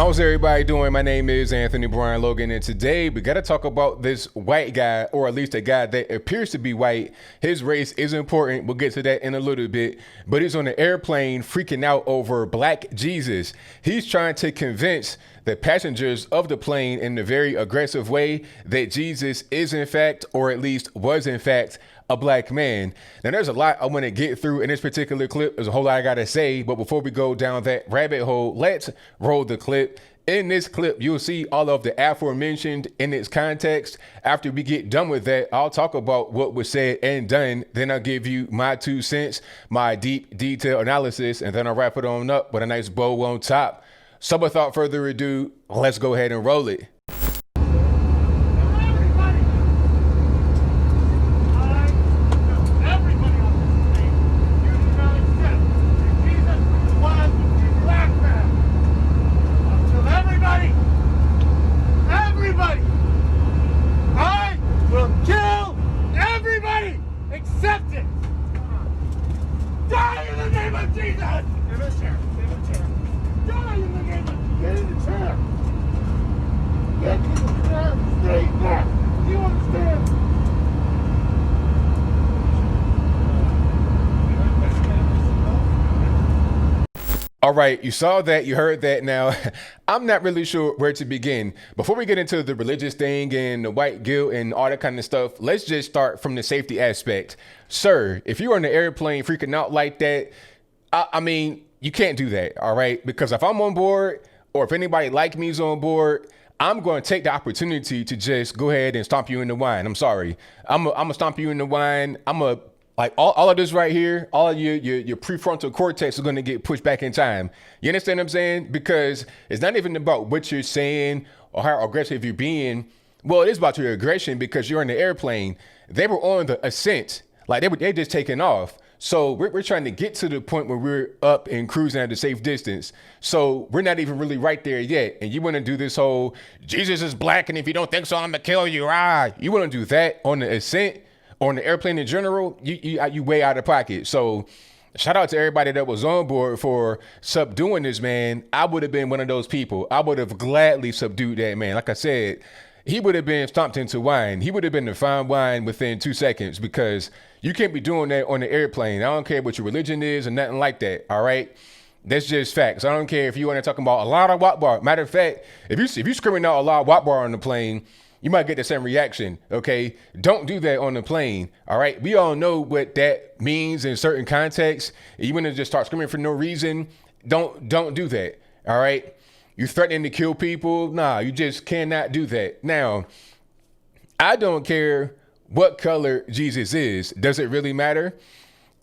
How's everybody doing? My name is Anthony Brian Logan, and today we got to talk about this white guy, or at least a guy that appears to be white. His race is important. We'll get to that in a little bit, but he's on an airplane freaking out over Black Jesus. He's trying to convince the passengers of the plane in a very aggressive way that Jesus is in fact, or at least was in fact, a black man. Now, there's a lot I want to get through in this particular clip. There's a whole lot I got to say, but before we go down that rabbit hole, let's roll the clip. In this clip, you'll see all of the aforementioned in its context. After we get done with that, I'll talk about what was said and done. Then I'll give you my 2 cents, my deep, detailed analysis, and then I'll wrap it on up with a nice bow on top. So without further ado, let's go ahead and roll it. All right, you saw that, you heard that. Now, I'm not really sure where to begin. Before we get into the religious thing and the white guilt and all that kind of stuff, let's just start from the safety aspect. Sir, if you're on the airplane freaking out like that, I mean, you can't do that, all right? Because if I'm on board, or if anybody like me is on board, I'm going to take the opportunity to just go ahead and stomp you in the wine. I'm sorry. I'm gonna stomp you in the wine. Like all of this right here, all of your prefrontal cortex is going to get pushed back in time. You understand what I'm saying? Because it's not even about what you're saying or how aggressive you're being. Well, it is about your aggression because you're in the airplane. They were on the ascent. Like they just taking off. So we're trying to get to the point where we're up and cruising at a safe distance. So we're not even really right there yet. And you want to do this whole Jesus is black, and if you don't think so, I'm gonna kill you. You want to do that on the ascent? On the airplane in general, you way out of pocket. So shout out to everybody that was on board for subduing this man. I would have been one of those people. I would have gladly subdued that man. Like I said, he would have been stomped into wine. He would have been the fine wine within 2 seconds, because you can't be doing that on the airplane. I don't care what your religion is or nothing like that. All right. That's just facts. I don't care if you want to talk about a lot of Akbar. Matter of fact, if you screaming out a lot of Akbar on the plane, you might get the same reaction, okay? Don't do that on the plane, all right? We all know what that means in certain contexts. You want to just start screaming for no reason, don't do that, all right? You threatening to kill people? Nah, you just cannot do that. Now, I don't care what color Jesus is. Does it really matter?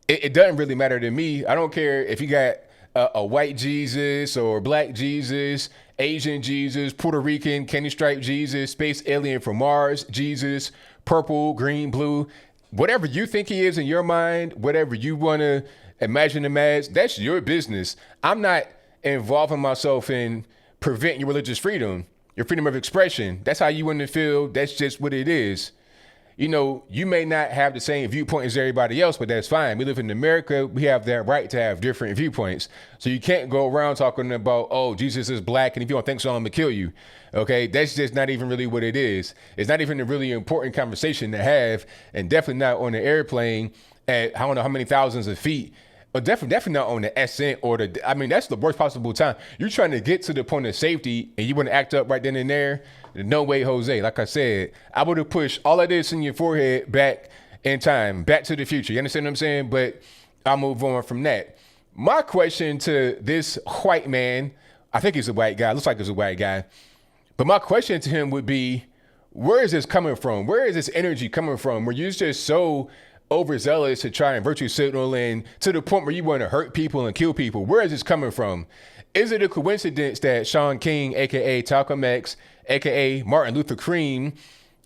It doesn't really matter to me. I don't care if you got a white Jesus or black Jesus, Asian Jesus, Puerto Rican, candy stripe Jesus, space alien from Mars Jesus, purple, green, blue, whatever you think he is in your mind, whatever you want to imagine him as, that's your business. I'm not involving myself in preventing your religious freedom, your freedom of expression. That's how you want to feel. That's just what it is. You know, you may not have the same viewpoint as everybody else, but that's fine. We live in America. We have that right to have different viewpoints. So you can't go around talking about, oh, Jesus is black, and if you don't think so, I'm gonna kill you. Okay, that's just not even really what it is. It's not even a really important conversation to have, and definitely not on the airplane at I don't know how many thousands of feet. But definitely not on the ascent or that's the worst possible time. You're trying to get to the point of safety and you want to act up right then and there. No way, Jose. Like I said, I would have pushed all of this in your forehead back in time, back to the future. You understand what I'm saying? But I'll move on from that. My question to this white man, I think he's a white guy. Looks like he's a white guy. But my question to him would be, where is this coming from? Where is this energy coming from? Where you're just so overzealous to try and virtue signal and to the point where you want to hurt people and kill people? Where is this coming from? Is it a coincidence that Shaun King, aka Malcolm X, aka Martin Luther King,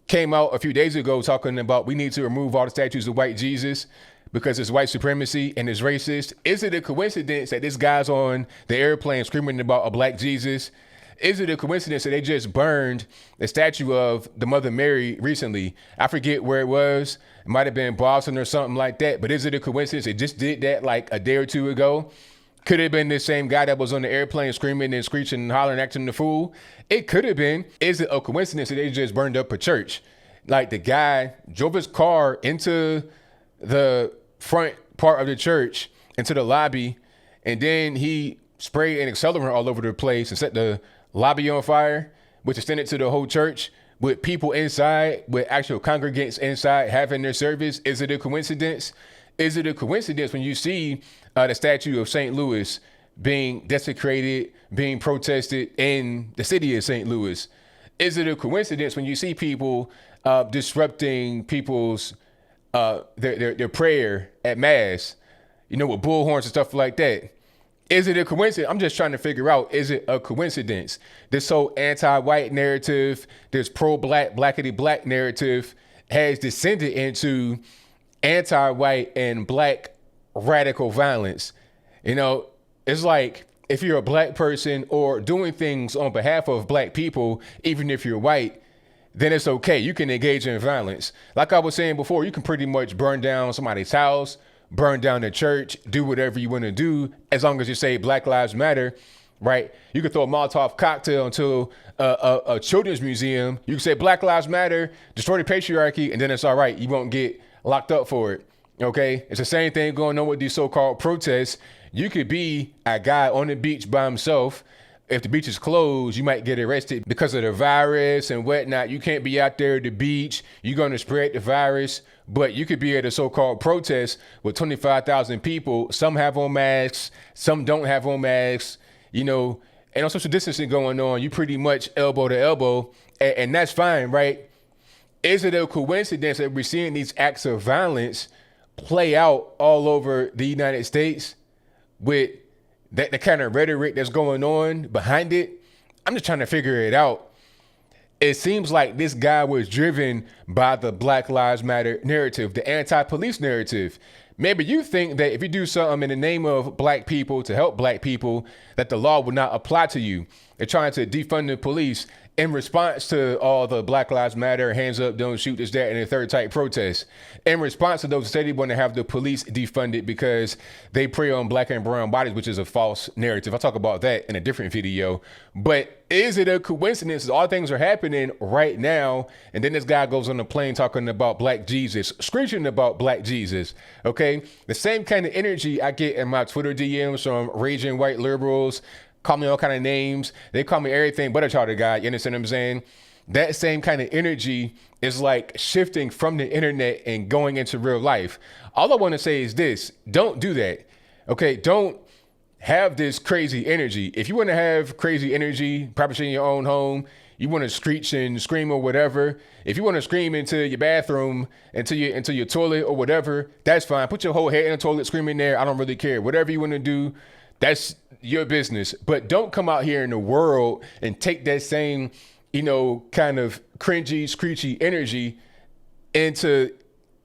came out a few days ago talking about we need to remove all the statues of white Jesus because it's white supremacy and it's racist? Is it a coincidence that this guy's on the airplane screaming about a black Jesus? Is it a coincidence that they just burned the statue of the Mother Mary recently? I forget where it was. It might have been Boston or something like that. But is it a coincidence? It just did that like a day or two ago. Could have been the same guy that was on the airplane screaming and screeching and hollering, acting the fool. It could have been. Is it a coincidence that they just burned up a church? Like the guy drove his car into the front part of the church, into the lobby, and then he sprayed an accelerant all over the place and set the lobby on fire, which extended to the whole church with people inside, with actual congregants inside having their service. Is it a coincidence? Is it a coincidence when you see the statue of St. Louis being desecrated, being protested in the city of St. Louis? Is it a coincidence when you see people disrupting people's their prayer at mass, with bullhorns and stuff like that? Is it a coincidence? I'm just trying to figure out, is it a coincidence? This whole anti-white narrative, this pro-black, blackity-black narrative has descended into anti-white and black radical violence. It's like if you're a black person or doing things on behalf of black people, even if you're white, then it's okay. You can engage in violence. Like I was saying before, you can pretty much burn down somebody's house, burn down the church, do whatever you want to do, as long as you say Black Lives Matter, right? You could throw a Molotov cocktail into a children's museum. You can say Black Lives Matter, destroy the patriarchy, and then it's all right. You won't get locked up for it, okay? It's the same thing going on with these so-called protests. You could be a guy on the beach by himself. If the beach is closed, you might get arrested because of the virus and whatnot. You can't be out there at the beach. You're going to spread the virus. But you could be at a so-called protest with 25,000 people. Some have on masks. Some don't have on masks. And on social distancing going on, you pretty much elbow to elbow. And that's fine, right? Is it a coincidence that we're seeing these acts of violence play out all over the United States with the kind of rhetoric that's going on behind it? I'm just trying to figure it out. It seems like this guy was driven by the Black Lives Matter narrative, the anti-police narrative. Maybe you think that if you do something in the name of black people to help black people, that the law would not apply to you. They're trying to defund the police in response to all the Black Lives Matter, hands up, don't shoot, this, that, and the third type protests. In response to those, said they want to have the police defunded because they prey on black and brown bodies, which is a false narrative. I'll talk about that in a different video. But is it a coincidence that all things are happening right now? And then this guy goes on the plane talking about black Jesus, screeching about black Jesus, okay? The same kind of energy I get in my Twitter DMs from raging white liberals, call me all kind of names. They call me everything but a charter guy. You understand what I'm saying? That same kind of energy is like shifting from the internet and going into real life. All I want to say is this: don't do that. Okay, don't have this crazy energy. If you want to have crazy energy, probably in your own home, you want to screech and scream or whatever. If you want to scream into your bathroom, into your toilet or whatever, that's fine. Put your whole head in the toilet, scream in there. I don't really care. Whatever you want to do, that's your business. But don't come out here in the world and take that same, kind of cringy, screechy energy into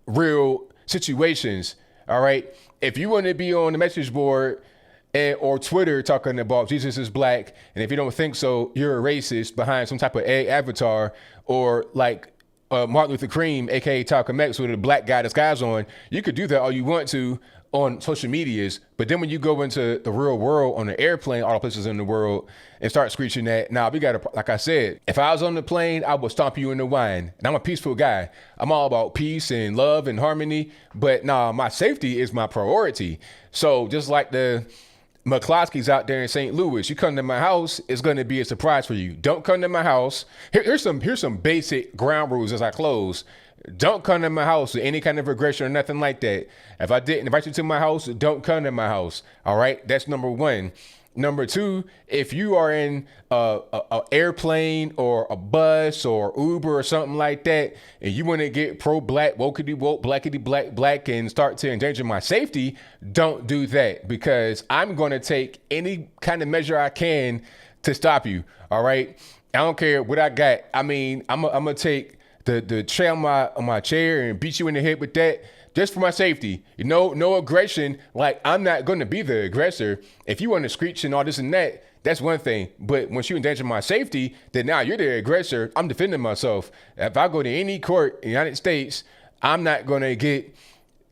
real situations. All right. If you want to be on the message board or Twitter talking about Jesus is black, and if you don't think so, you're a racist behind some type of avatar, or like Martin Luther King, aka Malcolm X, with a black guy disguise on, you could do that all you want to on social medias. But then when you go into the real world on the airplane, all the places in the world, and start screeching that, we got to, like I said, if I was on the plane, I would stomp you in the wine. And I'm a peaceful guy. I'm all about peace and love and harmony. But my safety is my priority. So just like the McCloskey's out there in St. Louis, you come to my house, it's going to be a surprise for you. Don't come to my house. Here's some basic ground rules as I close. Don't come to my house with any kind of aggression or nothing like that. If I didn't invite you to my house, don't come to my house. All right. That's number one. Number two, if you are in a airplane or a bus or Uber or something like that, and you want to get pro-black, wokety woke, blackity black, and start to endanger my safety, don't do that, because I'm going to take any kind of measure I can to stop you. All right. I don't care what I got. I mean, I'm going to take the tray on my chair and beat you in the head with that, just for my safety. No aggression. Like, I'm not going to be the aggressor. If you want to screech and all this and that, that's one thing. But once you endanger my safety, then now you're the aggressor. I'm defending myself. If I go to any court in the United States, I'm not going to get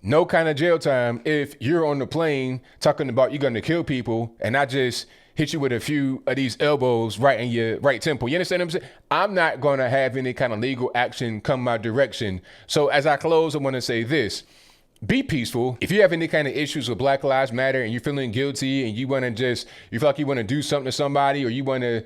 no kind of jail time if you're on the plane talking about you're going to kill people and I just hit you with a few of these elbows right in your right temple. You understand what I'm saying? I'm not going to have any kind of legal action come my direction. So as I close, I want to say this. Be peaceful. If you have any kind of issues with Black Lives Matter and you're feeling guilty and you want to you feel like you want to do something to somebody or you want to,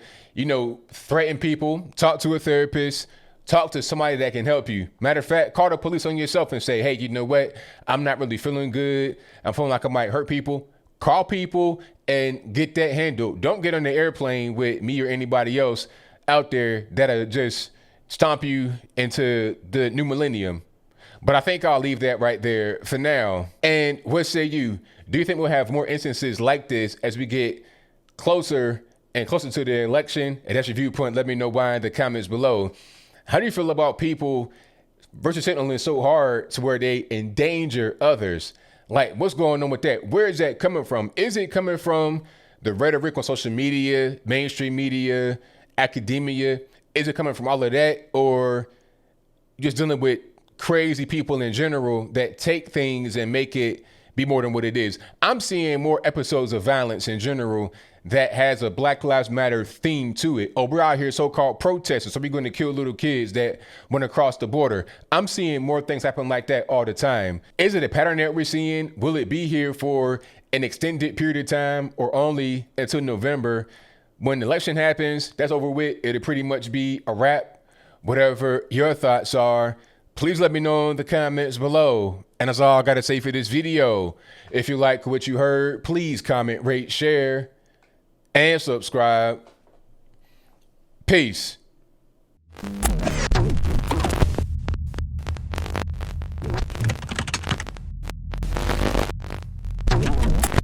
threaten people, talk to a therapist, talk to somebody that can help you. Matter of fact, call the police on yourself and say, hey, you know what? I'm not really feeling good. I'm feeling like I might hurt people. Call people and get that handled. Don't get on the airplane with me or anybody else out there that'll just stomp you into the new millennium. But I think I'll leave that right there for now. And what say you? Do you think we'll have more instances like this as we get closer and closer to the election? And that's your viewpoint. Let me know why in the comments below. How do you feel about people versus signaling so hard to where they endanger others? Like, what's going on with that? Where is that coming from? Is it coming from the rhetoric on social media, mainstream media, academia? Is it coming from all of that? Or just dealing with crazy people in general that take things and make it be more than what it is? I'm seeing more episodes of violence in general that has a Black Lives Matter theme to it. Oh, we're out here so-called protesting, so we're going to kill little kids that went across the border. I'm seeing more things happen like that all the time. Is it a pattern that we're seeing? Will it be here for an extended period of time or only until November? When the election happens, that's over with. It'll pretty much be a wrap. Whatever your thoughts are, please let me know in the comments below. And that's all I got to say for this video. If you like what you heard, please comment, rate, share, and subscribe. Peace.